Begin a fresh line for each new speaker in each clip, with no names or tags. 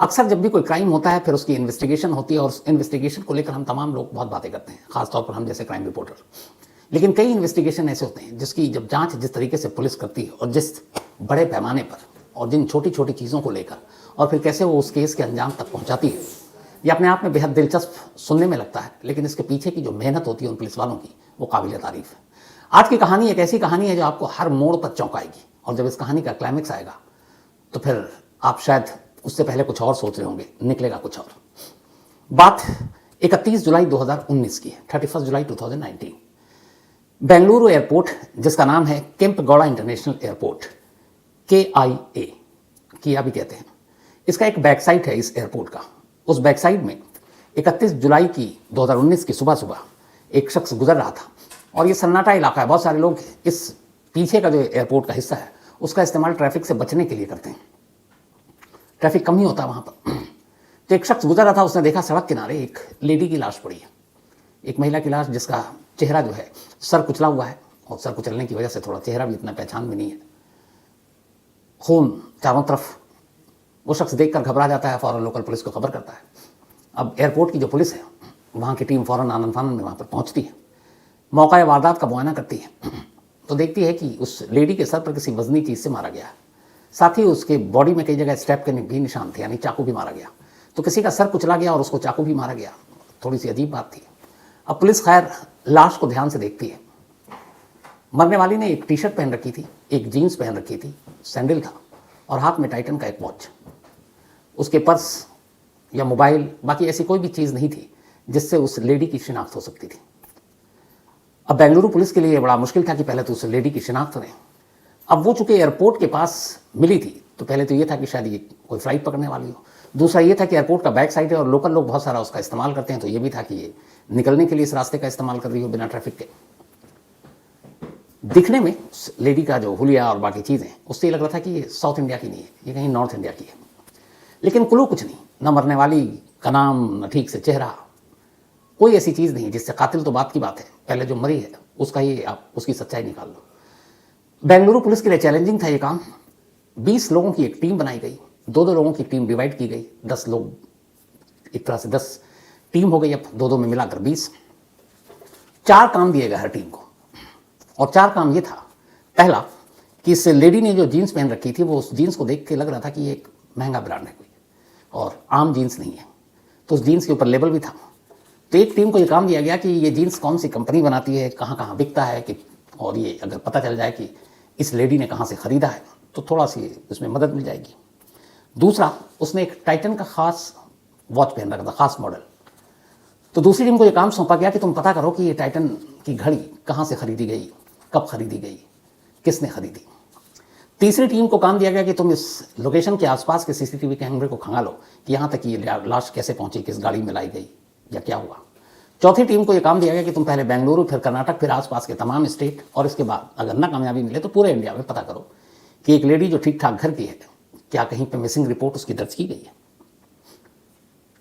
अक्सर जब भी कोई क्राइम होता है फिर उसकी इन्वेस्टिगेशन होती है और उस इन्वेस्टिगेशन को लेकर हम तमाम लोग बहुत बातें करते हैं, खासतौर पर हम जैसे क्राइम रिपोर्टर। लेकिन कई इन्वेस्टिगेशन ऐसे होते हैं जिसकी जब जांच जिस तरीके से पुलिस करती है और जिस बड़े पैमाने पर और जिन छोटी छोटी चीज़ों को लेकर और फिर कैसे वो उस केस के अंजाम तक पहुंचाती है, ये अपने आप में बेहद दिलचस्प सुनने में लगता है। लेकिन इसके पीछे की जो मेहनत होती है उन पुलिस वालों की, वो काबिल तारीफ है। आज की कहानी एक ऐसी कहानी है जो आपको हर मोड़ पर चौंकाएगी, और जब इस कहानी का क्लाइमेक्स आएगा तो फिर आप शायद उससे पहले कुछ और सोच रहे होंगे, निकलेगा कुछ और। बात 31 जुलाई 2019 की है, 31 जुलाई 2019। बेंगलुरु एयरपोर्ट, जिसका नाम है केम्पेगौड़ा इंटरनेशनल एयरपोर्ट, KIA, किया भी कहते हैं, इसका एक बैक साइड है इस एयरपोर्ट का। उस बैक साइड में 31 जुलाई की 2019 की सुबह सुबह एक शख्स गुजर रहा था, और ये सन्नाटा इलाका है। बहुत सारे लोग इस पीछे का जो एयरपोर्ट का हिस्सा है उसका इस्तेमाल ट्रैफिक से बचने के लिए करते हैं, ट्रैफिक कम ही होता है वहाँ पर। तो एक शख्स गुजर रहा था, उसने देखा सड़क किनारे एक लेडी की लाश पड़ी है, एक महिला की लाश, जिसका चेहरा जो है सर कुचला हुआ है, और सर कुचलने की वजह से थोड़ा चेहरा भी इतना पहचान भी नहीं है, खून चारों तरफ। वो शख्स देखकर घबरा जाता है, फौरन लोकल पुलिस को खबर करता है। अब एयरपोर्ट की जो पुलिस है, वहाँ की टीम फौरन आनन फानन में वहाँ पर पहुँचती है, मौका वारदात का मुआयना करती है, तो देखती है कि उस लेडी के सर पर किसी वजनी चीज़ से मारा गया है। साथ ही उसके बॉडी में कई जगह स्टेप के भी निशान थे, यानी चाकू भी मारा गया। तो किसी का सर कुचला गया और उसको चाकू भी मारा गया, थोड़ी सी अजीब बात थी। अब पुलिस खैर लाश को ध्यान से देखती है। मरने वाली ने एक टी-शर्ट पहन रखी थी, एक जीन्स पहन रखी थी, सैंडल था, और हाथ में टाइटन का एक वॉच। उसके पर्स या मोबाइल, बाकी ऐसी कोई भी चीज़ नहीं थी जिससे उस लेडी की शिनाख्त हो सकती थी। अब बेंगलुरु पुलिस के लिए बड़ा मुश्किल था कि पहले तो उस लेडी की शिनाख्त करें। अब वो चूंकि एयरपोर्ट के पास मिली थी, तो पहले तो ये था कि शायद ये कोई फ्लाइट पकड़ने वाली हो। दूसरा ये था कि एयरपोर्ट का बैक साइड है और लोकल लोग बहुत सारा उसका इस्तेमाल करते हैं, तो ये भी था कि ये निकलने के लिए इस रास्ते का इस्तेमाल कर रही हो बिना ट्रैफिक के। दिखने में लेडी का जो हुलिया और बाकी चीज़ें, उससे ये लग रहा था कि ये साउथ इंडिया की नहीं है, ये कहीं नॉर्थ इंडिया की है। लेकिन क्लू कुछ नहीं, न मरने वाली का नाम, न ठीक से चेहरा, कोई ऐसी चीज़ नहीं जिससे कातिल तो बात की बात है, पहले जो मरी है उसका ही आप उसकी सच्चाई निकाल लो। बेंगलुरु पुलिस के लिए चैलेंजिंग था ये काम। 20 लोगों की एक टीम बनाई गई, 2-2 लोगों की टीम डिवाइड की गई, 10 लोग, एक तरह से 10 टीम हो गई, अब 2-2 में मिलाकर 20। 4 काम दिए गए हर टीम को, और 4 काम ये था। पहला कि इस लेडी ने जो जीन्स पहन रखी थी, वो उस जीन्स को देख के लग रहा था कि ये एक महंगा ब्रांड है कोई, और आम जीन्स नहीं है, तो उस जीन्स के ऊपर लेबल भी था। तो एक टीम को ये काम दिया गया कि ये जीन्स कौन सी कंपनी बनाती है, कहाँ कहाँ बिकता है, कि और ये अगर पता चल जाए कि इस लेडी ने कहाँ से ख़रीदा है तो थोड़ा सी उसमें मदद मिल जाएगी। दूसरा, उसने एक टाइटन का ख़ास वॉच पहन रखा था, ख़ास मॉडल। तो दूसरी टीम को ये काम सौंपा गया कि तुम पता करो कि ये टाइटन की घड़ी कहाँ से खरीदी गई, कब खरीदी गई, किसने खरीदी। तीसरी टीम को काम दिया गया कि तुम इस लोकेशन के आसपास के CCTV कैमरे को खंगालो कि यहाँ तक ये लाश कैसे पहुँची, किस गाड़ी में लाई गई या क्या हुआ। चौथी टीम को यह काम दिया गया कि तुम पहले बेंगलुरु, फिर कर्नाटक, फिर आसपास के तमाम स्टेट, और इसके बाद अगर ना कामयाबी मिले तो पूरे इंडिया में पता करो कि एक लेडी जो ठीक ठाक घर की है, क्या कहीं पे मिसिंग रिपोर्ट उसकी दर्ज की गई है।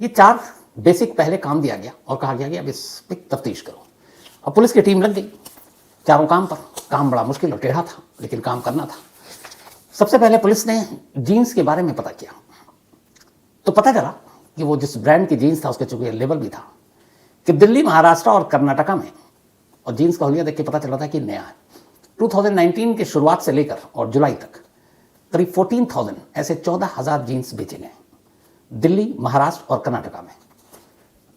ये 4 बेसिक पहले काम दिया गया और कहा गया कि अब इस पर तफ्तीश करो। अब पुलिस की टीम लग गई चारों काम पर। काम बड़ा मुश्किल और टेढ़ा था, लेकिन काम करना था। सबसे पहले पुलिस ने जीन्स के बारे में पता किया, तो पता चला कि वो जिस ब्रांड की जीन्स था उसके चूंकि लेबल भी था कि दिल्ली, महाराष्ट्र और कर्नाटका में, और जीन्स का हुलिया देख के पता चला था कि नया है। 2019 के शुरुआत से लेकर और जुलाई तक करीब 14,000 ऐसे 14,000 जीन्स बेचे गए दिल्ली, महाराष्ट्र और कर्नाटका में।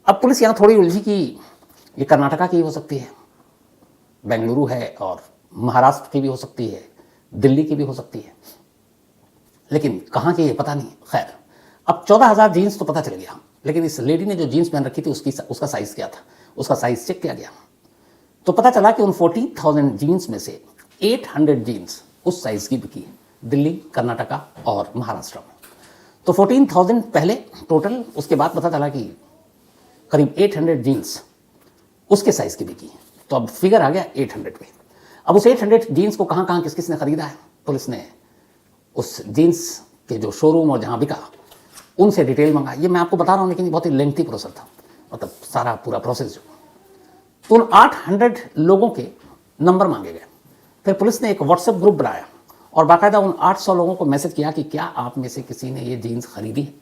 अब पुलिस यहाँ थोड़ी उलझी कि ये कर्नाटका की हो सकती है, बेंगलुरु है, और महाराष्ट्र की भी हो सकती है, दिल्ली की भी हो सकती है, लेकिन कहाँ की ये पता नहीं। खैर, अब 14,000 जीन्स तो पता चल गया, लेकिन इस लेडी ने जो जीन्स पहन रखी थी उसका साइज़ क्या था, उसका साइज़ चेक किया गया, तो पता चला कि उन 14,000 जीन्स में से 800 जीन्स उस साइज़ की बिकी है दिल्ली, कर्नाटका और महाराष्ट्र में। तो 14,000 पहले टोटल, उसके बाद पता चला कि करीब 800 जीन्स उसके साइज़ की बिकी है। तो अब फिगर आ गया 800 पे। अब उस 800 जीन्स को कहाँ कहाँ किस किस ने ख़रीदा है, पुलिस ने उस जीन्स के जो शोरूम और जहाँ बिका उनसे डिटेल मंगा। ये मैं आपको बता रहा हूँ, लेकिन बहुत ही लेंथी प्रोसेस था, मतलब सारा पूरा प्रोसेस जो। तो उन 800 लोगों के नंबर मांगे गए। फिर पुलिस ने एक व्हाट्सएप ग्रुप बनाया और बाकायदा उन 800 लोगों को मैसेज किया कि क्या आप में से किसी ने ये जीन्स खरीदी है।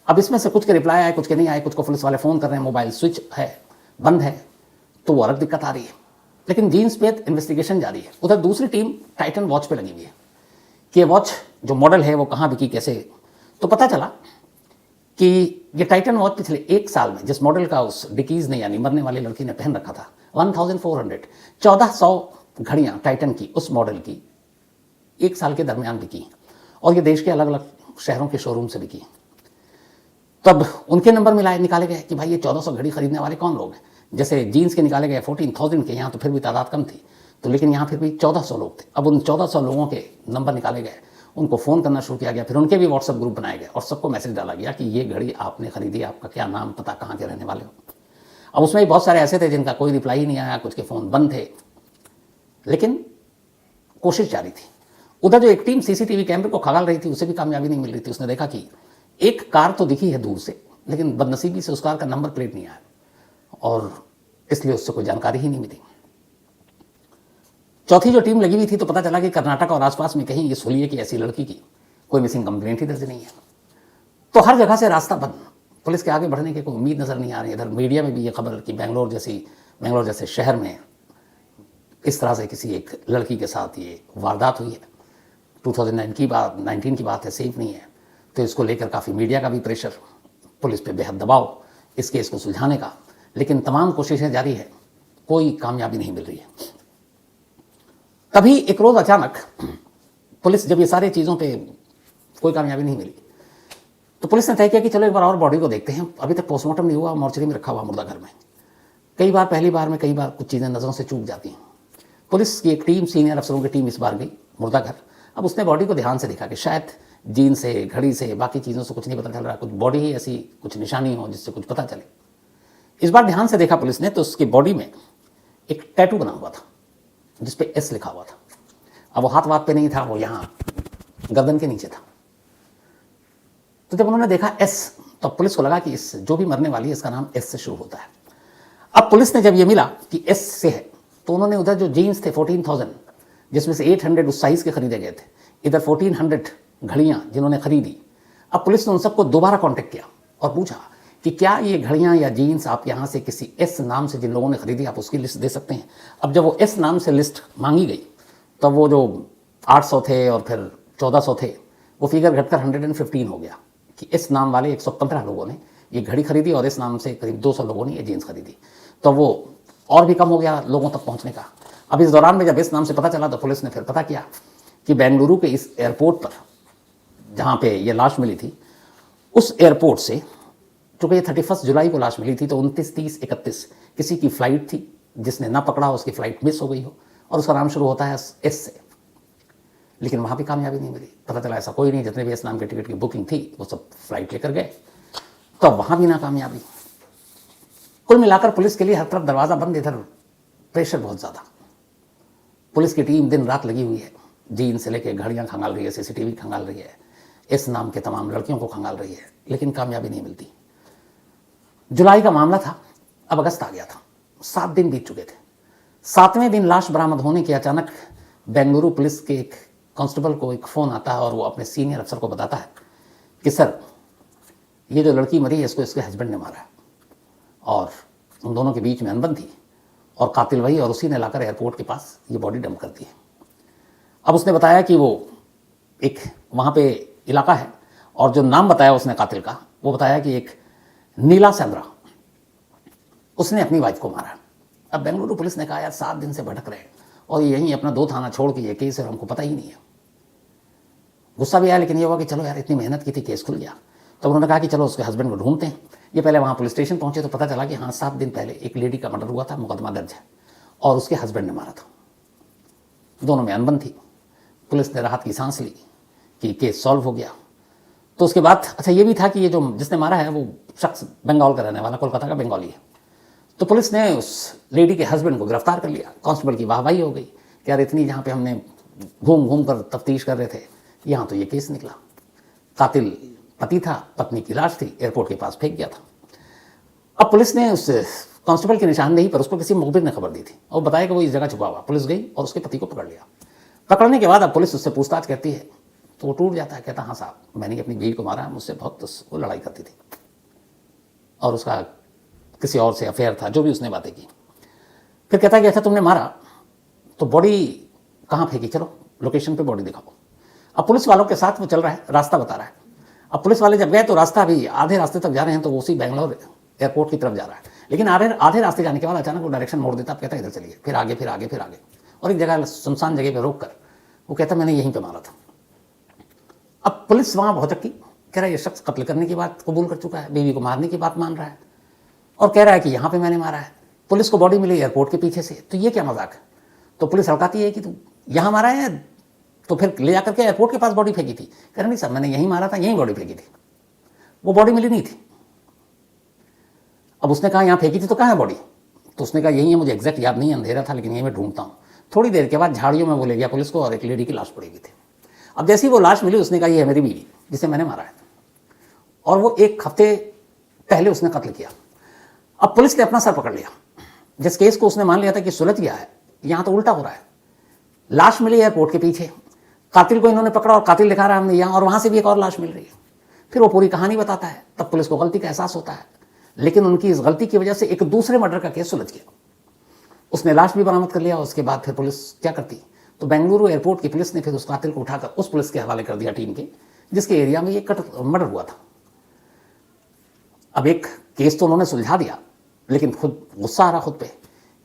अब इसमें से कुछ के रिप्लाई आए, कुछ के नहीं आए, कुछ को पुलिस वाले फ़ोन कर रहे हैं, मोबाइल स्विच है, बंद है, तो वो अलग दिक्कत आ रही है। लेकिन जीन्स पे इन्वेस्टिगेशन जारी है। उधर दूसरी टीम टाइटन वॉच पे लगी हुई है कि ये वॉच जो मॉडल है वो कहाँ बिकी, कैसे। तो पता चला कि ये टाइटन वॉच पिछले 1 साल में जिस मॉडल का उस डिकीज ने यानी मरने वाली लड़की ने पहन रखा था, 1400 घड़ियाँ टाइटन की उस मॉडल की 1 साल के दरमियान बिकी, और ये देश के अलग अलग शहरों के शोरूम से बिकी। तब उनके नंबर निकाले गए कि भाई ये 1400 घड़ी खरीदने वाले कौन लोग हैं। जैसे जीन्स के निकाले गए 14,000 के, यहाँ तो फिर भी तादाद कम थी, तो लेकिन यहाँ फिर भी 1400 लोग थे। अब उन 1400 लोगों के नंबर निकाले गए, उनको फ़ोन करना शुरू किया गया, फिर उनके भी व्हाट्सएप ग्रुप बनाए गए और सबको मैसेज डाला गया कि ये घड़ी आपने खरीदी, आपका क्या नाम, पता, कहाँ के रहने वाले हो। अब उसमें भी बहुत सारे ऐसे थे जिनका कोई रिप्लाई ही नहीं आया, कुछ के फ़ोन बंद थे, लेकिन कोशिश जारी थी। उधर जो एक टीम सीसीटीवी कैमरे को खंगाल रही थी, उसे भी कामयाबी नहीं मिल रही थी। उसने देखा कि एक कार तो दिखी है दूर से, लेकिन बदनसीबी से उस कार का नंबर प्लेट नहीं आया और इसलिए उससे कोई जानकारी ही नहीं मिली। चौथी जो टीम लगी हुई थी तो पता चला कि कर्नाटक और आसपास में कहीं इस हुलिये की ऐसी लड़की की कोई मिसिंग कंप्लेंट ही दर्ज नहीं है। तो हर जगह से रास्ता बंद, पुलिस के आगे बढ़ने की कोई उम्मीद नजर नहीं आ रही। इधर मीडिया में भी ये खबर कि बेंगलोर जैसे शहर में इस तरह से किसी एक लड़की के साथ ये वारदात हुई है। 2019 की बात है, सेफ नहीं है, तो इसको लेकर काफ़ी मीडिया का भी प्रेशर, पुलिस पे बेहद दबाव इस केस को सुलझाने का, लेकिन तमाम कोशिशें जारी है, कोई कामयाबी नहीं मिल रही है। तभी एक रोज़ अचानक पुलिस, जब ये सारी चीज़ों पे कोई कामयाबी नहीं मिली, तो पुलिस ने तय किया कि चलो एक बार और बॉडी को देखते हैं। अभी तक पोस्टमार्टम नहीं हुआ, मॉर्चरी में रखा हुआ मुर्दा घर में। पहली बार में कई बार कुछ चीज़ें नज़रों से चूक जाती हैं। पुलिस की एक टीम, सीनियर अफसरों की टीम इस बार गई मुर्दा घर। अब उसने बॉडी को ध्यान से देखा कि शायद जीन से, घड़ी से, बाकी चीज़ों से कुछ नहीं पता चल रहा, कुछ बॉडी ही ऐसी कुछ निशानी हो जिससे कुछ पता चले। इस बार ध्यान से देखा पुलिस ने तो उसकी बॉडी में एक टैटू बना हुआ था जिस पे एस लिखा हुआ था। अब वो हाथ पे नहीं था, वो यहाँ गर्दन के नीचे था। तो जब उन्होंने देखा एस, तो पुलिस को लगा कि इस जो भी मरने वाली है इसका नाम एस से शुरू होता है। अब पुलिस ने जब ये मिला कि एस से है, तो उन्होंने उधर जो जीन्स थे 14,000, जिसमें से 800 उस साइज़ के खरीदे गए थे, इधर 1400 घड़ियाँ जिन्होंने खरीदी। अब पुलिस ने उन सबको दोबारा कांटेक्ट किया और पूछा कि क्या ये घड़ियाँ या जीन्स आप यहाँ से किसी एस नाम से जिन लोगों ने खरीदी, आप उसकी लिस्ट दे सकते हैं। अब जब वो एस नाम से लिस्ट मांगी गई, तब वो जो 800 थे और फिर 1400 थे, वो फिगर घटकर 115 हो गया कि इस नाम वाले 115 लोगों ने ये घड़ी खरीदी और इस नाम से करीब 200 लोगों ने ये जीन्स खरीदी। तो वो और भी कम हो गया लोगों तक पहुँचने का। अब इस दौरान में जब इस नाम से पता चला तो पुलिस ने फिर पता किया कि बेंगलुरु के इस एयरपोर्ट पर जहाँ पे ये लाश मिली थी, उस एयरपोर्ट से, चूँकि ये 31 जुलाई को लाश मिली थी, तो 29, 30, 31 किसी की फ़्लाइट थी जिसने ना पकड़ा, उसकी फ़्लाइट मिस हो गई हो और उसका नाम शुरू होता है एस से। लेकिन वहाँ भी कामयाबी नहीं मिली। पता चला ऐसा कोई नहीं, जितने भी इस नाम के टिकट की बुकिंग थी वो सब फ्लाइट लेकर गए, तो वहाँ भी नाकामयाबी। कुल मिलाकर पुलिस के लिए हर तरफ दरवाज़ा बंद, इधर प्रेशर बहुत ज़्यादा। पुलिस की टीम दिन रात लगी हुई है, जीन से लेकर घड़ियाँ खंगाल रही है, सीसीटीवी खंगाल रही है, इस नाम के तमाम लड़कियों को खंगाल रही है, लेकिन कामयाबी नहीं मिलती। जुलाई का मामला था, अब अगस्त आ गया था, 7 दिन बीत चुके थे। 7वें दिन लाश बरामद होने के अचानक बेंगलुरु पुलिस के एक कांस्टेबल को एक फ़ोन आता है और वो अपने सीनियर अफसर को बताता है कि सर, ये जो लड़की मरी है इसको इसके हस्बैंड ने मारा है और उन दोनों के बीच में अनबन थी और कातिल वही, और उसी ने लाकर एयरपोर्ट के पास ये बॉडी डंप कर दी है। अब उसने बताया कि वो एक वहाँ पे इलाका है और जो नाम बताया उसने कातिल का, वो बताया कि एक नीला सेंद्रा, उसने अपनी वाइफ को मारा। अब बेंगलुरु पुलिस ने कहा यार 7 दिन से भटक रहे हैं और यहीं अपना 2 थाना छोड़ के ये केस है, हमको पता ही नहीं है। गुस्सा भी आया, लेकिन ये हुआ कि चलो यार इतनी मेहनत की थी, केस खुल गया। तो उन्होंने कहा कि चलो उसके हस्बैंड को ढूंढते हैं। ये पहले वहाँ पुलिस स्टेशन पहुँचे तो पता चला कि हाँ 7 दिन पहले एक लेडी का मर्डर हुआ था, मुकदमा दर्ज है और उसके हस्बैंड ने मारा था। दोनों में अनबन थी। पुलिस ने राहत की सांस ली कि केस सॉल्व हो गया। तो उसके बाद अच्छा ये भी था कि ये जो जिसने मारा है वो शख्स बंगाल का रहने वाला, कोलकाता का बंगाली है। तो पुलिस ने उस लेडी के हस्बैंड को गिरफ्तार कर लिया। कांस्टेबल की वाहवाही हो गई कि यार इतनी जहाँ पे हमने घूम घूम कर तफ्तीश कर रहे थे, यहाँ तो ये केस निकला। कातिल पति था, पत्नी की लाश थी, एयरपोर्ट के पास फेंक गया था। अब पुलिस ने उस कांस्टेबल की निशानदेही पर उसको किसी मुखबिर ने खबर दी थी और बताया कि वो इस जगह छुपा हुआ। पुलिस गई और उसके पति को पकड़ लिया। पकड़ने के बाद अब पुलिस उससे पूछताछ करती है तो वो टूट जाता है, कहता हाँ साहब मैंने अपनी बीवी को मारा है, मुझसे बहुत वो लड़ाई करती थी और उसका किसी और से अफेयर था, जो भी उसने बातें की। फिर कहता है कि अच्छा तुमने मारा तो बॉडी कहाँ फेंकी, चलो लोकेशन पे बॉडी दिखाओ। अब पुलिस वालों के साथ वो चल रहा है, रास्ता बता रहा है। अब पुलिस वाले जब गए तो रास्ता भी आधे रास्ते तक जा रहे हैं, तो वो उसी बेंगलोर एयरपोर्ट की तरफ जा रहा है, लेकिन आधे रास्ते जाने के बाद अचानक वो डायरेक्शन मोड़ देता, अब कहता है इधर चलिए, फिर आगे फिर आगे फिर आगे, और एक जगह सुनसान जगह पर रोक कर वो कहता मैंने यहीं पर मारा था। अब पुलिस वहाँ भौचक्की, कह रहा है ये शख्स कत्ल करने की बात कबूल कर चुका है, बीवी को मारने की बात मान रहा है और कह रहा है कि यहाँ पे मैंने मारा है। पुलिस को बॉडी मिली एयरपोर्ट के पीछे से, तो ये क्या मजाक है। तो पुलिस हड़काती है कि तू यहाँ मारा है, तो फिर ले जाकर के एयरपोर्ट के पास बॉडी फेंकी थी। कह रहा नहीं सर मैंने यहीं मारा था, यहीं बॉडी फेंकी थी, वो बॉडी मिली नहीं थी। अब उसने कहा यहाँ फेंकी थी तो कहाँ है बॉडी, तो उसने कहा यही है, मुझे एग्जैक्ट याद नहीं है, अंधेरा था लेकिन यहीं मैं ढूंढता हूँ। थोड़ी देर के बाद झाड़ियों में वो ले गया पुलिस को और एक लेडी की लाश पड़ी हुई थी। अब जैसी वो लाश मिली उसने कहा ये है मेरी बीवी जिसे मैंने मारा है, और वो 1 हफ्ते पहले उसने कत्ल किया। अब पुलिस ने अपना सर पकड़ लिया, जिस केस को उसने मान लिया था कि सुलझ गया है, यहाँ तो उल्टा हो रहा है। लाश मिली एयरपोर्ट के पीछे, कातिल को इन्होंने पकड़ा और कातिल दिखा रहा है हमने यहाँ, और वहाँ से भी एक और लाश मिल रही है। फिर वो पूरी कहानी बताता है, तब पुलिस को गलती का एहसास होता है, लेकिन उनकी इस गलती की वजह से एक दूसरे मर्डर का केस सुलझ गया। उसने लाश भी बरामद कर लिया। उसके बाद फिर पुलिस क्या करती, तो बेंगलुरु एयरपोर्ट की पुलिस ने फिर उस कातिल को उठाकर उस पुलिस के हवाले कर दिया, टीम के जिसके एरिया में ये मर्डर हुआ था। अब एक केस तो उन्होंने सुलझा दिया, लेकिन खुद गुस्सा आ रहा खुद पे,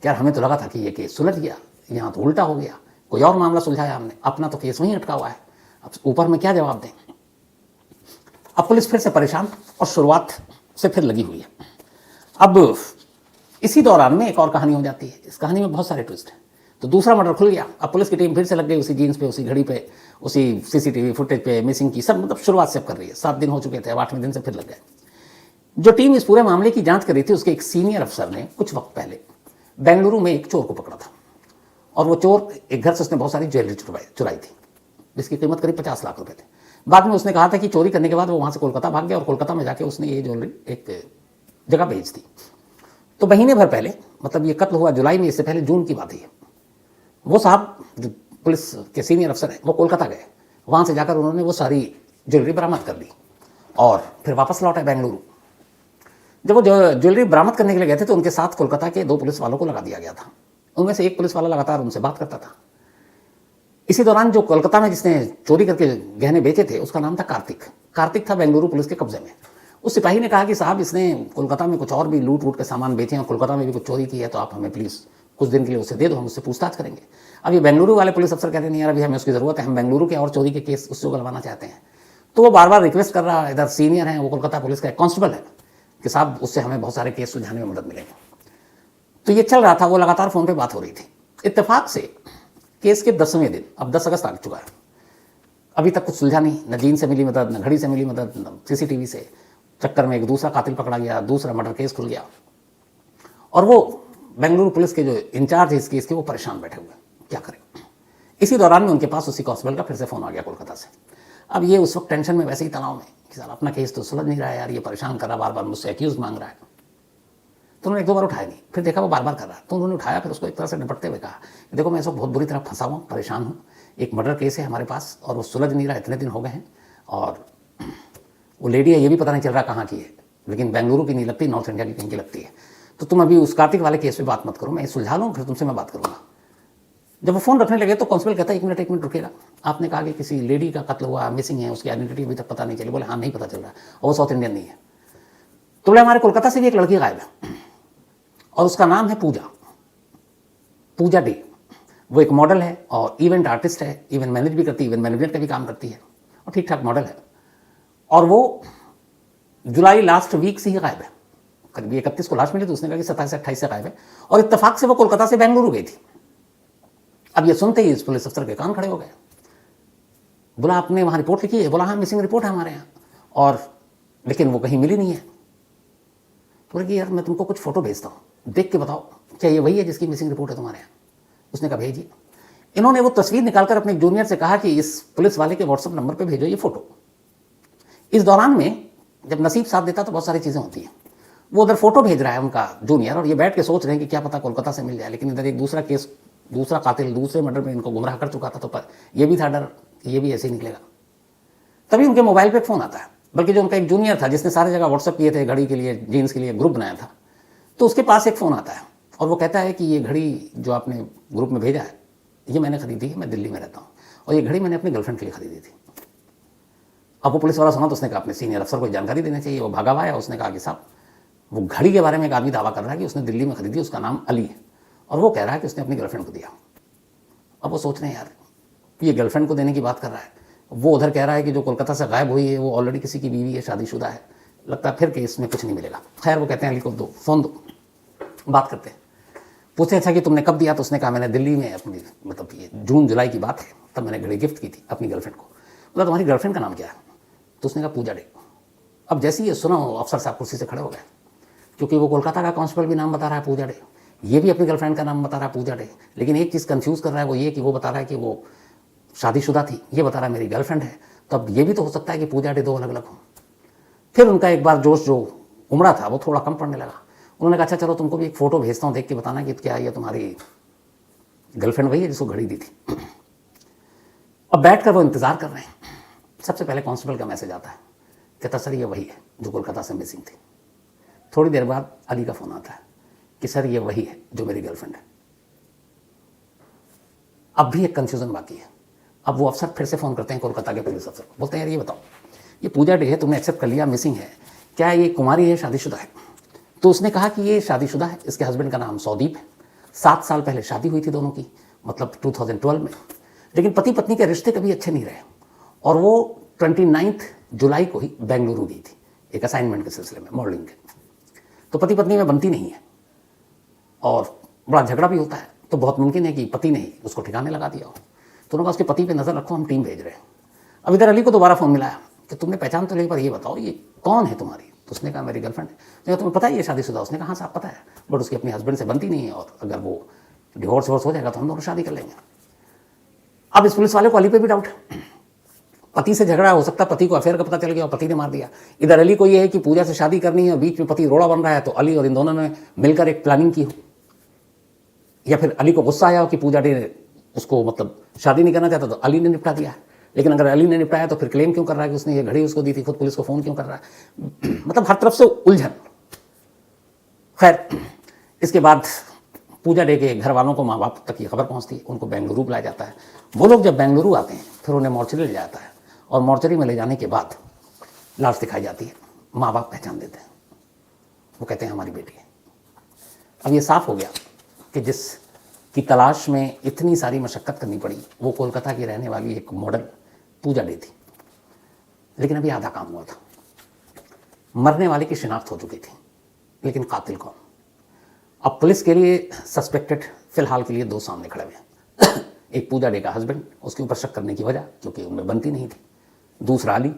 यार हमें तो लगा था कि ये केस सुलझ गया, यहाँ तो उल्टा हो गया, कोई और मामला सुलझाया हमने, अपना तो केस वहीं अटका हुआ है, अब ऊपर में क्या जवाब दें। अब पुलिस फिर से परेशान और शुरुआत से फिर लगी हुई है। अब इसी दौरान में एक और कहानी हो जाती है। इस कहानी में बहुत सारे ट्विस्ट हैं। तो दूसरा मर्डर खुल गया। अब पुलिस की टीम फिर से लग गई उसी जीन्स पे, उसी घड़ी पे, उसी सीसीटीवी फुटेज पे, मिसिंग की सब, मतलब शुरुआत से अब कर रही है। 7 दिन हो चुके थे, अब 8वें दिन से फिर लग गए। जो टीम इस पूरे मामले की जांच कर रही थी, उसके एक सीनियर अफसर ने कुछ वक्त पहले बेंगलुरु में एक चोर को पकड़ा था, और वो चोर एक घर से उसने बहुत सारी ज्वेलरी चुराई थी, जिसकी कीमत करीब 50 लाख रुपए थे। बाद में उसने कहा था कि चोरी करने के बाद वो वहाँ से कोलकाता भाग गया, और कोलकाता में जाके उसने ये ज्वेलरी एक जगह भेज दी। तो महीने भर पहले, मतलब ये कत्ल हुआ जुलाई में, इससे पहले जून की बात है, वो साहब जो पुलिस के सीनियर अफसर हैं वो कोलकाता गए। वहाँ से जाकर उन्होंने वो सारी ज्वेलरी बरामद कर ली और फिर वापस लौटे बेंगलुरु। जब वो ज्वेलरी बरामद करने के लिए गए थे तो उनके साथ कोलकाता के 2 पुलिस वालों को लगा दिया गया था। उनमें से एक पुलिस वाला लगातार उनसे बात करता था। इसी दौरान जो कोलकाता में जिसने चोरी करके गहने बेचे थे, उसका नाम था कार्तिक। कार्तिक था बेंगलुरु पुलिस के कब्जे में। उस सिपाही ने कहा कि साहब इसने कोलकाता में कुछ और भी लूट वूट के सामान बेचे हैं और कोलकाता में भी कुछ चोरी की है, तो आप हमें प्लीज़ कुछ दिन के लिए उसे दे दो, हम उससे पूछताछ करेंगे। अब ये बेंगलुरु वाले पुलिस अफसर कहते नहीं यार अभी हमें उसकी ज़रूरत है, हम बेंगलुरु के और चोरी के केस उससे उगलवाना चाहते हैं। तो वो बार बार रिक्वेस्ट कर रहा है, इधर सीनियर है, वो कोलकाता पुलिस का एक कांस्टेबल है, कि साहब उससे हमें बहुत सारे केस सुलझाने में मदद मिलेगी। तो ये चल रहा था, वो लगातार फ़ोन पर बात हो रही थी। इत्तेफाक से केस के 10वें दिन, अब 10 अगस्त आ चुका है, अभी तक कुछ सुलझा नहीं, न जीन से मिली मदद, न घड़ी से मिली मदद, न सीसीटीवी से। चक्कर में एक दूसरा कातिल पकड़ा गया, दूसरा मर्डर केस खुल गया, और वो बेंगलुरु पुलिस के जो इंचार्ज है इस केस के, वो परेशान बैठे हुए, क्या करें। इसी दौरान में उनके पास उसी कांस्टेबल का फिर से फ़ोन आ गया कोलकाता से। अब ये उस वक्त टेंशन में, वैसे ही तनाव में, कि सर अपना केस तो सुलझ नहीं रहा है यार, ये परेशान कर रहा, बार बार मुझसे एक्यूज मांग रहा है। तो उन्होंने 1-2 बार उठाया नहीं, फिर देखा वो बार बार कर रहा है, तो उन्होंने उठाया, फिर उसको एक तरह से निपटते हुए कहा, देखो मैं इसको बहुत बुरी तरह फंसा हुआ, परेशान हूँ, एक मर्डर केस है हमारे पास और वो सुलझ नहीं रहा, इतने दिन हो गए हैं, और वो लेडी है ये भी पता नहीं चल रहा कहाँ की है, लेकिन बेंगलुरु की नहीं लगती, नॉर्थ इंडिया की कहीं की लगती है। तो तुम अभी उस कार्तिक वाले केस पे बात मत करो, मैं सुलझा लूँ फिर तुमसे मैं बात करूँगा। जब वो फ़ोन रखने लगे तो कांस्टेबल कहता है 1 मिनट रुकेगा, आपने कहा कि किसी लेडी का कत्ल हुआ, मिसिंग है, उसकी आइडेंटिटी अभी तक पता नहीं चली। बोले हाँ नहीं पता चल रहा है, और वो साउथ इंडियन नहीं है। तो बोले हमारे कोलकाता से भी एक लड़की गायब है और उसका नाम है पूजा डे। वो एक मॉडल है और इवेंट आर्टिस्ट है, इवेंट मैनेज भी करती है, इवेंट मैनेजमेंट का भी काम करती है और ठीक ठाक मॉडल है, और वो जुलाई लास्ट वीक से ही गायब है। करीब 31 को लाश मिली तो उसने कहा कि 27-28 से गायब है, और इत्तेफाक से वो कोलकाता से बेंगलुरु गई थी। अब ये सुनते ही इस पुलिस अफसर के कान खड़े हो गए। बोला आपने वहाँ रिपोर्ट लिखी है? बोला हाँ मिसिंग रिपोर्ट है हमारे यहाँ, और लेकिन वो कहीं मिली नहीं है। बोले कि यार मैं तुमको कुछ फ़ोटो भेजता हूँ, देख के बताओ क्या ये वही है जिसकी मिसिंग रिपोर्ट है तुम्हारे यहाँ? उसने कहा भेजिए। इन्होंने वो तस्वीर निकालकर अपने जूनियर से कहा कि इस पुलिस वाले के व्हाट्सएप नंबर पर भेजो ये फ़ोटो। इस दौरान में जब नसीब साथ देता तो बहुत सारी चीज़ें होती हैं। वो उधर फोटो भेज रहा है उनका जूनियर, और ये बैठ के सोच रहे हैं कि क्या पता कोलकाता से मिल जाए, लेकिन इधर एक दूसरा केस, दूसरा कातिल दूसरे मर्डर में इनको गुमराह कर चुका था, तो पर ये भी था डर कि ये भी ऐसे ही निकलेगा। तभी उनके मोबाइल पे फ़ोन आता है। बल्कि जो उनका एक जूनियर था जिसने सारे जगह व्हाट्सअप किए थे घड़ी के लिए, जीन्स के लिए ग्रुप बनाया था, तो उसके पास एक फ़ोन आता है और वो कहता है कि ये घड़ी जो आपने ग्रुप में भेजा है ये मैंने खरीदी है, मैं दिल्ली में रहता हूँ और ये घड़ी मैंने अपनी गर्लफ्रेंड के लिए खरीदी थी। अब वो पुलिस वाला सुना तो उसने कहा अपने सीनियर अफसर को जानकारी देनी चाहिए। वो भागा हुआ है, उसने कहा कि साहब वो घड़ी के बारे में एक आदमी दावा कर रहा है कि उसने दिल्ली में खरीदी, उसका नाम अली है और वो कह रहा है कि उसने अपनी गर्लफ्रेंड को दिया। अब वो सोच रहे हैं यार ये गर्लफ्रेंड को देने की बात कर रहा है, वो उधर कह रहा है कि जो कोलकाता से गायब हुई है वो ऑलरेडी किसी की बीवी है, शादीशुदा है, लगता है फिर कि इसमें कुछ नहीं मिलेगा। खैर वो कहते हैं अली को दो, फ़ोन दो, बात करते हैं। पूछते अच्छा कि तुमने कब दिया? तो उसने कहा मैंने दिल्ली में अपनी, मतलब ये जून जुलाई की बात है, तब मैंने घड़ी गिफ्ट की थी अपनी गर्लफ्रेंड को। बोला तुम्हारी गर्लफ्रेंड का नाम क्या है? तो उसने कहा पूजा डे। अब जैसे ही ये सुना अफसर साहब कुर्सी से खड़े हो गए, क्योंकि वो कोलकाता का कांस्टेबल भी नाम बता रहा है पूजा डे, ये भी अपनी गर्लफ्रेंड का नाम बता रहा है पूजा डे, लेकिन एक चीज़ कंफ्यूज कर रहा है वो ये कि वो बता रहा है कि वो शादीशुदा थी, ये बता रहा है मेरी गर्लफ्रेंड है, तो अब ये भी तो हो सकता है कि पूजा डे दो अलग अलग हों। फिर उनका एक बार जोश जो उमड़ा था वो थोड़ा कम पड़ने लगा। उन्होंने कहा अच्छा चलो तुमको भी एक फ़ोटो भेजता हूँ, देख के बताना कि क्या ये तुम्हारी गर्लफ्रेंड वही है जिसको घड़ी दी थी। अब बैठ कर वो इंतज़ार कर रहे हैं। सबसे पहले कांस्टेबल का मैसेज आता है, कहता सर ये वही है जो कोलकाता से मिसिंग थी। थोड़ी देर बाद अली का फ़ोन आता है कि सर ये वही है जो मेरी गर्लफ्रेंड है। अब भी एक कन्फ्यूज़न बाकी है। अब वो अफसर फिर से फ़ोन करते हैं कोलकाता के पुलिस अफसर को, बोलते हैं यार ये बताओ ये पूजा डे है, तुमने एक्सेप्ट कर लिया मिसिंग है, क्या ये कुमारी है, शादीशुदा है? तो उसने कहा कि ये शादीशुदा है, इसके हस्बैंड का नाम सौदीप है, 7 साल पहले शादी हुई थी दोनों की, मतलब 2012 में, लेकिन पति पत्नी के रिश्ते कभी अच्छे नहीं रहे और वो 29 जुलाई को ही बेंगलुरु गई थी एक असाइनमेंट के सिलसिले में, मॉडलिंग के। तो पति पत्नी में बनती नहीं है और बड़ा झगड़ा भी होता है, तो बहुत मुमकिन है कि पति ने उसको ठिकाने लगा दिया हो। तो उन्होंने कहा उसके पति पे नज़र रखो, हम टीम भेज रहे हैं। अब इधर अली को दोबारा फ़ोन मिलाया कि तुमने पहचान तो ली, पर ये बताओ ये कौन है तुम्हारी? तो उसने कहा मेरी गर्लफ्रेंड है। तो तुम्हें पता है ये शादीशुदा? उसने कहा हाँ साहब पता है, बट उसकी अपने हस्बैंड से बनती नहीं है और अगर वो डिवोर्स हो जाएगा तो हम दोनों शादी कर लेंगे। अब इस पुलिस वाले को अली पे भी डाउट है, पति से झगड़ा हो सकता है, पति को अफेयर का पता चल गया और पति ने मार दिया। इधर अली को ये है कि पूजा से शादी करनी है और बीच में पति रोड़ा बन रहा है, तो अली और इन दोनों ने मिलकर एक प्लानिंग की हो, या फिर अली को गुस्सा आया हो कि पूजा डे उसको मतलब शादी नहीं करना चाहता तो अली ने निपटा दिया। लेकिन अगर अली ने निपटाया तो फिर क्लेम क्यों कर रहा है कि उसने ये घड़ी उसको दी थी, खुद पुलिस को फ़ोन क्यों कर रहा है? मतलब हर तरफ से उलझन। खैर इसके बाद पूजा डे के घर वालों को माँ बाप तक ये खबर पहुँचती है, उनको बेंगलुरु बुलाया जाता है। वो लोग जब बेंगलुरु आते हैं फिर उन्हें मॉर्चरी ले जाता है और मॉर्चरी में ले जाने के बाद लाश दिखाई जाती है। माँ बाप पहचान देते हैं, वो कहते हैं हमारी बेटी है। अब ये साफ हो गया कि जिस की तलाश में इतनी सारी मशक्क़त करनी पड़ी वो कोलकाता की रहने वाली एक मॉडल पूजा डे थी। लेकिन अभी आधा काम हुआ था, मरने वाले की शिनाख्त हो चुकी थी, लेकिन कातिल कौन? अब पुलिस के लिए सस्पेक्टेड फिलहाल के लिए 2 सामने खड़े हुए हैं। एक पूजा डे का हस्बैंड, उसके ऊपर शक करने की वजह क्योंकि उनमें बनती नहीं थी। दूसरा अली,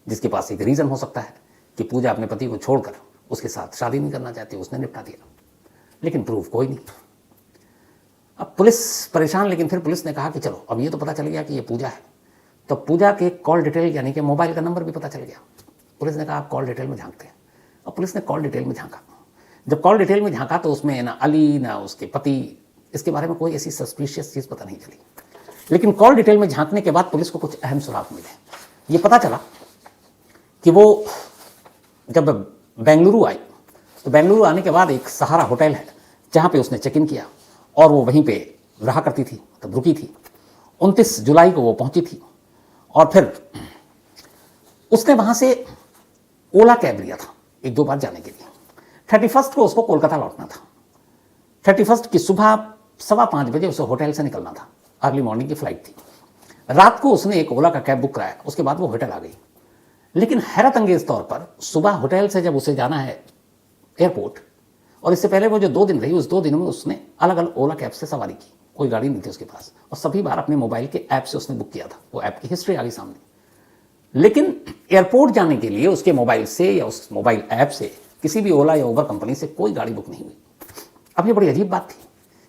जिसके पास एक रीज़न हो सकता है कि पूजा अपने पति को छोड़कर उसके साथ शादी नहीं करना चाहती, उसने निपटा दिया, लेकिन प्रूफ कोई नहीं। अब पुलिस परेशान, लेकिन फिर पुलिस ने कहा कि चलो अब ये तो पता चल गया कि ये पूजा है, तो पूजा के कॉल डिटेल यानी कि मोबाइल का नंबर भी पता चल गया। पुलिस ने कहा आप कॉल डिटेल में झांकते हैं। अब पुलिस ने कॉल डिटेल में झांका। जब कॉल डिटेल में झांका तो उसमें ना अली ना उसके पति, इसके बारे में कोई ऐसी सस्पिशियस चीज़ पता नहीं चली। लेकिन कॉल डिटेल में झांकने के बाद पुलिस को कुछ अहम सुराग मिले। ये पता चला कि वो जब बेंगलुरु आई तो बेंगलुरु आने के बाद एक सहारा होटल है जहाँ पे उसने चेक इन किया और वो वहीं पे रहा करती थी, तब रुकी थी। 29 जुलाई को वो पहुंची थी और फिर उसने वहाँ से ओला कैब लिया था 1-2 बार जाने के लिए। 31 को उसको कोलकाता लौटना था। 31 की सुबह 5:15 बजे उसे होटल से निकलना था, अर्ली मॉर्निंग की फ्लाइट थी। रात को उसने एक ओला का कैब बुक कराया, उसके बाद वो होटल आ गई। लेकिन हैरत अंगेज तौर पर सुबह होटल से जब उसे जाना है एयरपोर्ट, और इससे पहले वो जो 2 दिन रही, उस 2 दिनों में उसने अलग अलग ओला कैब से सवारी की, कोई गाड़ी नहीं थी उसके पास, और सभी बार अपने मोबाइल के ऐप से उसने बुक किया था। वो ऐप की हिस्ट्री आ गई सामने। लेकिन एयरपोर्ट जाने के लिए उसके मोबाइल से या उस मोबाइल ऐप से किसी भी ओला या उबर कंपनी से कोई गाड़ी बुक नहीं हुई। अब ये बड़ी अजीब बात थी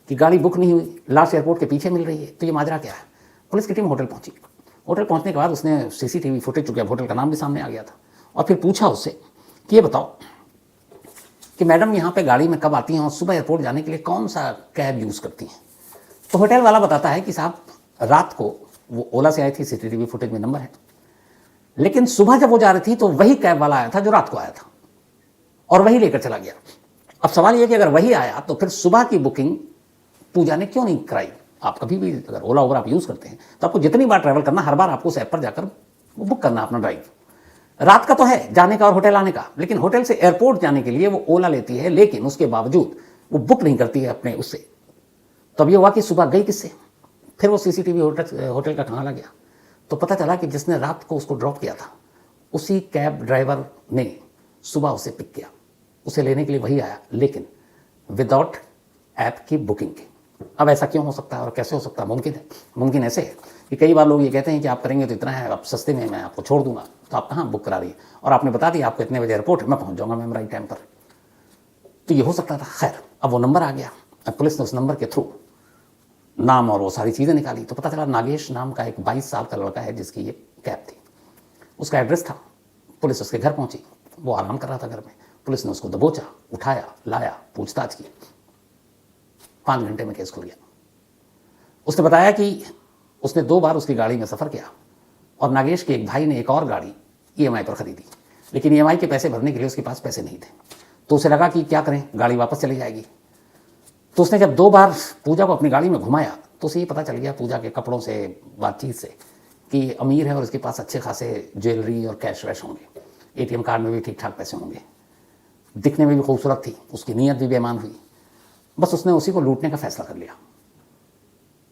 कि गाड़ी बुक नहीं हुई, लाश एयरपोर्ट के पीछे मिल रही है, तो ये माजरा क्या है? पुलिस की टीम होटल पहुंची। होटल पहुंचने के बाद उसने सीसीटीवी फुटेज, चुके होटल का नाम भी सामने आ गया था, और फिर पूछा उससे कि ये बताओ कि मैडम यहाँ पे गाड़ी में कब आती हैं और सुबह एयरपोर्ट जाने के लिए कौन सा कैब यूज़ करती हैं? तो होटल वाला बताता है कि साहब रात को वो ओला से आई थी, सीसीटीवी फुटेज में नंबर है, लेकिन सुबह जब वो जा रही थी तो वही कैब वाला आया था जो रात को आया था और वही लेकर चला गया। अब सवाल ये कि अगर वही आया तो फिर सुबह की बुकिंग पूजा ने क्यों नहीं कराई? आप कभी भी अगर ओला उबर आप यूज़ करते हैं तो आपको जितनी बार ट्रैवल करना, हर बार आपको उस ऐप पर जाकर बुक करना अपना ड्राइव। रात का तो है जाने का और होटल आने का, लेकिन होटल से एयरपोर्ट जाने के लिए वो ओला लेती है, लेकिन उसके बावजूद वो बुक नहीं करती है अपने उससे। तब ये हुआ कि सुबह गई किससे? फिर वो सीसीटीवी होटल का खंगाला गया तो पता चला कि जिसने रात को उसको ड्रॉप किया था उसी कैब ड्राइवर ने सुबह उसे पिक किया। उसे लेने के लिए वही आया, लेकिन विदाउट ऐप की बुकिंग की। अब ऐसा क्यों हो सकता है और कैसे हो सकता है? मुमकिन है। मुमकिन ऐसे है कि कई बार लोग ये कहते हैं कि आप करेंगे तो इतना है, आप सस्ते में मैं आपको छोड़ दूंगा, तो आप कहाँ बुक करा रही है और आपने बता दिया आपको इतने बजे एयरपोर्ट है, मैं पहुंच जाऊंगा मैम राइट टाइम पर। तो ये हो सकता था। खैर, अब वो नंबर आ गया। अब पुलिस ने उस नंबर के थ्रू नाम और वो सारी चीज़ें निकाली तो पता चला नागेश नाम का एक 22 साल का लड़का है जिसकी ये कैब थी। उसका एड्रेस था। पुलिस उसके घर पहुंची, वो आराम कर रहा था घर में। पुलिस ने उसको दबोचा, उठाया, लाया, पूछताछ की। 5 घंटे में केस खुल गया। उसने बताया कि उसने 2 बार उसकी गाड़ी में सफ़र किया और नागेश के एक भाई ने एक और गाड़ी EMI पर खरीदी, लेकिन EMI के पैसे भरने के लिए उसके पास पैसे नहीं थे। तो उसे लगा कि क्या करें, गाड़ी वापस चली जाएगी। तो उसने जब 2 बार पूजा को अपनी गाड़ी में घुमाया तो उसे ये पता चल गया पूजा के कपड़ों से, बातचीत से, कि अमीर है और इसके पास अच्छे खासे ज्वेलरी और कैश वैश होंगे, ATM कार्ड में भी ठीक ठाक पैसे होंगे, दिखने में भी खूबसूरत थी, उसकी नीयत भी बेईमान हुई। बस उसने उसी को लूटने का फैसला कर लिया।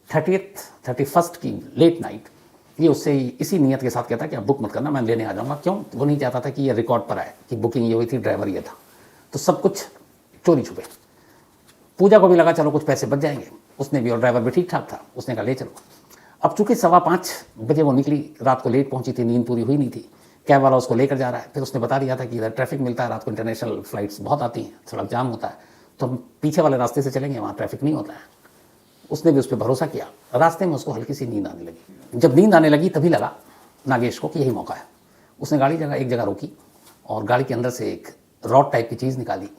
31st की लेट नाइट ये उससे इसी नीयत के साथ कहता कि आप बुक मत करना, मैं लेने आ जाऊँगा। क्यों? वो नहीं चाहता था कि ये रिकॉर्ड पर आए कि बुकिंग ये हुई थी, ड्राइवर ये था। तो सब कुछ चोरी छुपे। पूजा को भी लगा चलो कुछ पैसे बच जाएंगे, उसने भी, और ड्राइवर भी ठीक ठाक था, उसने कहा ले चलो। अब चूंकि 5:15 बजे वो निकली, रात को लेट पहुंची थी, नींद पूरी हुई नहीं थी। कैब वाला उसको लेकर जा रहा है। फिर उसने बता दिया था कि इधर ट्रैफिक मिलता है, रात को इंटरनेशनल फ्लाइट्स बहुत आती हैं, सड़क जाम होता है, तो हम पीछे वाले रास्ते से चलेंगे, वहाँ ट्रैफिक नहीं होता है। उसने भी उस पर भरोसा किया। रास्ते में उसको हल्की सी नींद आने लगी। जब नींद आने लगी तभी लगा नागेश को कि यही मौका है। उसने गाड़ी एक जगह रोकी और गाड़ी के अंदर से एक रॉड टाइप की चीज़ निकाली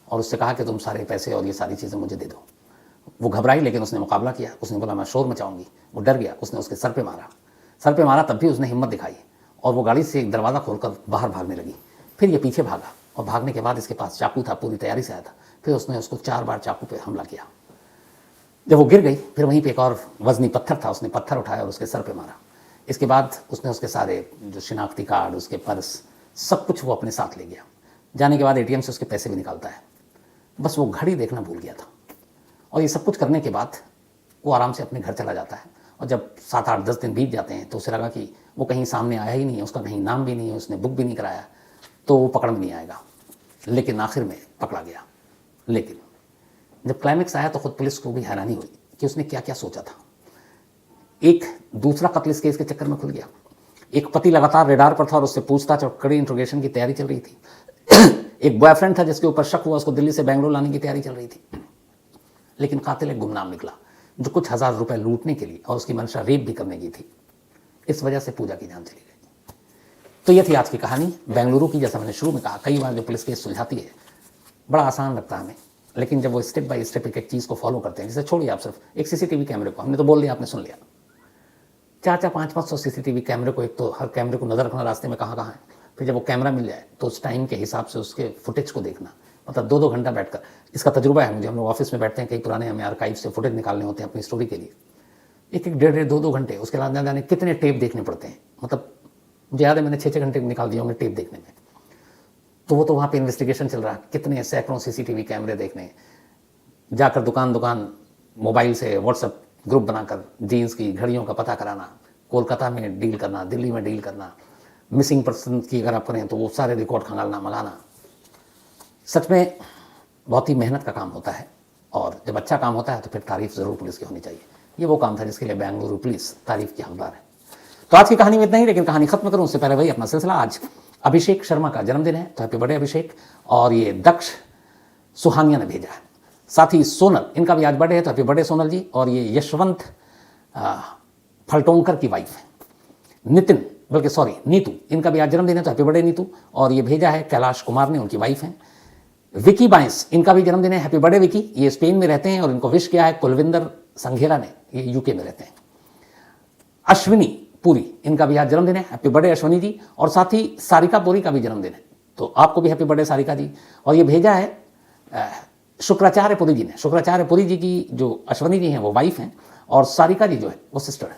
और उससे कहा कि तुम सारे पैसे और ये सारी चीज़ें मुझे दे दो। वो घबराई, लेकिन उसने मुकाबला किया। उसने बोला मैं शोर मचाऊंगी। वो डर गया। उसने उसके सर पे मारा। तब भी उसने हिम्मत दिखाई और वो गाड़ी से एक दरवाज़ा खोलकर बाहर भागने लगी। फिर ये पीछे भागा और भागने के बाद इसके पास चाकू था, पूरी तैयारी से आया था। फिर उसने उसको 4 बार चाकू पे हमला किया। जब वो गिर गई फिर वहीं पे एक और वजनी पत्थर था, उसने पत्थर उठाया और उसके सर पे मारा। इसके बाद उसने उसके सारे जो शिनाख्ती कार्ड, उसके पर्स, सब कुछ वो अपने साथ ले गया। जाने के बाद ATM से उसके पैसे भी निकालता है। बस वो घड़ी देखना भूल गया था। और ये सब कुछ करने के बाद वो आराम से अपने घर चला जाता है। और जब 7, 8, 10 दिन बीत जाते हैं तो उसे लगा कि वो कहीं सामने आया ही नहीं है, उसका कहीं नाम भी नहीं है, उसने बुक भी नहीं कराया, तो वो पकड़ में नहीं आएगा। लेकिन आखिर में पकड़ा गया। लेकिन जब क्लाइमेक्स आया तो खुद पुलिस को भी हैरानी हुई कि उसने क्या क्या सोचा था। एक दूसरा कत्ल इस केस के चक्कर में खुल गया। एक पति लगातार रेडार पर था और उससे पूछताछ और कड़ी इंट्रोगेशन की तैयारी चल रही थी। एक बॉयफ्रेंड था जिसके ऊपर शक हुआ, उसको दिल्ली से बेंगलोर लाने की तैयारी चल रही थी। लेकिन कातिल एक गुमनाम निकला जो कुछ 1000 रुपए लूटने के लिए और उसकी मंशा रेप भी करने की थी। इस वजह से पूजा की जान चली गई। तो यह थी आज की कहानी बेंगलुरु की। जैसा मैंने शुरू में कहा, कई बार जो पुलिस केस सुलझाती है बड़ा आसान लगता है हमें, लेकिन जब वो स्टेप बाय स्टेप एक चीज़ को फॉलो करते हैं, जैसे छोड़िए आप सिर्फ एक CCTV कैमरे को, हमने तो बोल दिया, आपने सुन लिया। 400, 500 CCTV कैमरे को, एक तो हर कैमरे को नज़र रखना रास्ते में कहाँ कहाँ है। फिर जब वो कैमरा मिल जाए तो उस टाइम के हिसाब से उसके फुटेज को देखना, मतलब 2-2 घंटा बैठकर। इसका तजुर्बा है मुझे। हम लोग ऑफिस में बैठते हैं, कई पुराने हमें आर्काइव से फुटेज निकालने होते हैं अपनी स्टोरी के लिए। 1-1, 1.5, 2-2 घंटे। उसके बाद जाने कितने टेप देखने पड़ते हैं। मतलब मुझे याद है मैंने 6-6 घंटे निकाल दिए होंगे टेप देखने में। तो वो तो वहाँ पे इन्वेस्टिगेशन चल रहा है, कितने सैकड़ों CCTV कैमरे देखने, जाकर दुकान मोबाइल से व्हाट्सएप ग्रुप बनाकर जीन्स की घड़ियों का पता कराना, कोलकाता में डील करना, दिल्ली में डील करना, मिसिंग पर्सन की अगर आप करें तो वो सारे रिकॉर्ड खंगालना, मंगाना। सच में बहुत ही मेहनत का काम होता है और जब अच्छा काम होता है तो फिर तारीफ ज़रूर पुलिस की होनी चाहिए। ये वो काम था जिसके लिए बेंगलुरु पुलिस तारीफ की हकदार है। तो आज की कहानी में इतना ही, लेकिन कहानी खत्म करूं उससे पहले वही अपना सिलसिला। आज अभिषेक शर्मा का जन्मदिन है, तो हैप्पी बर्थडे अभिषेक। और ये दक्ष सुहानिया ने भेजा है। साथ ही सोनल, इनका भी आज बर्थडे है, तो हैप्पी बर्थडे सोनल जी। और ये यशवंत फलटोंकर की वाइफ है नीतू, इनका भी आज जन्मदिन है, तो हैप्पी बर्थडे नीतू। और ये भेजा है कैलाश कुमार ने, उनकी वाइफ है। विकी बाइंस, इनका भी जन्मदिन है, हैप्पी बर्थडे विकी। ये स्पेन में रहते हैं और इनको विश किया है कुलविंदर संघेरा ने, ये UK में रहते हैं। अश्विनी पुरी, इनका भी आज जन्मदिन है। हैप्पी बर्थडे अश्वनी जी। और साथ ही सारिका पुरी का भी जन्मदिन है, तो आपको भी हैप्पी बर्थडे सारिका जी। और ये भेजा है शुक्राचार्य पुरी जी ने। शुक्राचार्य पुरी जी की जो अश्वनी जी हैं वो वाइफ हैं, और सारिका जी जो है वो सिस्टर है,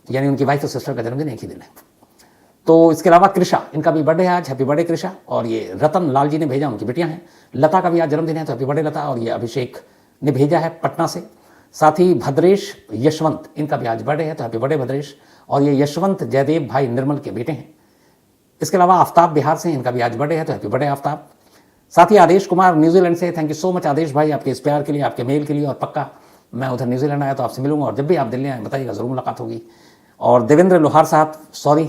यानी उनकी वाइफ और सिस्टर का जन्मदिन एक ही दिन है। तो इसके अलावा कृषा, इनका भी बर्थडे है आज, हैप्पी बर्थडे कृषा। और ये रतन लाल जी ने भेजा, उनकी बेटियां हैं। लता का भी आज जन्मदिन है, तो हैप्पी बर्थडे लता। और ये अभिषेक ने भेजा है पटना से। साथ ही भद्रेश यशवंत, इनका भी आज बर्थडे है, तो हैप्पी बर्थडे भद्रेश। और ये यशवंत जयदेव भाई निर्मल के बेटे हैं। इसके अलावा आफ्ताब बिहार से, इनका भी आज बर्थडे है, तो हैप्पी बर्थडे आफ्ताब। साथ ही आदेश कुमार न्यूजीलैंड से, थैंक यू सो मच आदेश भाई, आपके इस प्यार के लिए, आपके मेल के लिए। और पक्का मैं उधर न्यूजीलैंड आया तो आपसे मिलूंगा, और जब भी आप दिल्ली आए बताइएगा, ज़रूर मुलाकात होगी। और देवेंद्र लोहार साहब, सॉरी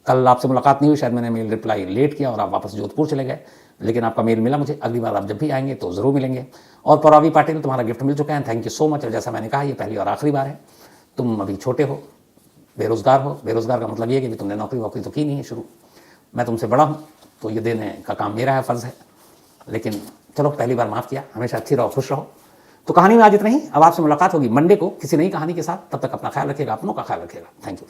कल आपसे मुलाकात नहीं हुई, शायद मैंने मेल रिप्लाई लेट किया और आप वापस जोधपुर चले गए, लेकिन आपका मेल मिला मुझे। अगली बार आप जब भी आएंगे तो ज़रूर मिलेंगे। और परावी पाटिल, तुम्हारा गिफ्ट मिल चुका है, थैंक यू सो मच। और जैसा मैंने कहा, ये पहली और आखिरी बार है। तुम अभी छोटे हो, बेरोज़गार हो। बेरोज़गार का मतलब ये है कि तुमने नौकरी वोकरी तो की नहीं है शुरू। मैं तुमसे बड़ा हूँ, तो ये देने का काम मेरा है, फ़र्ज़ है। लेकिन चलो, पहली बार माफ़ किया। हमेशा अच्छी रहो, खुश रहो। तो कहानी में आज इतना ही। अब आपसे मुलाकात होगी मंडे को किसी नई कहानी के साथ। तब तक अपना ख्याल रखिएगा, अपनों का ख्याल रखिएगा। Thank you.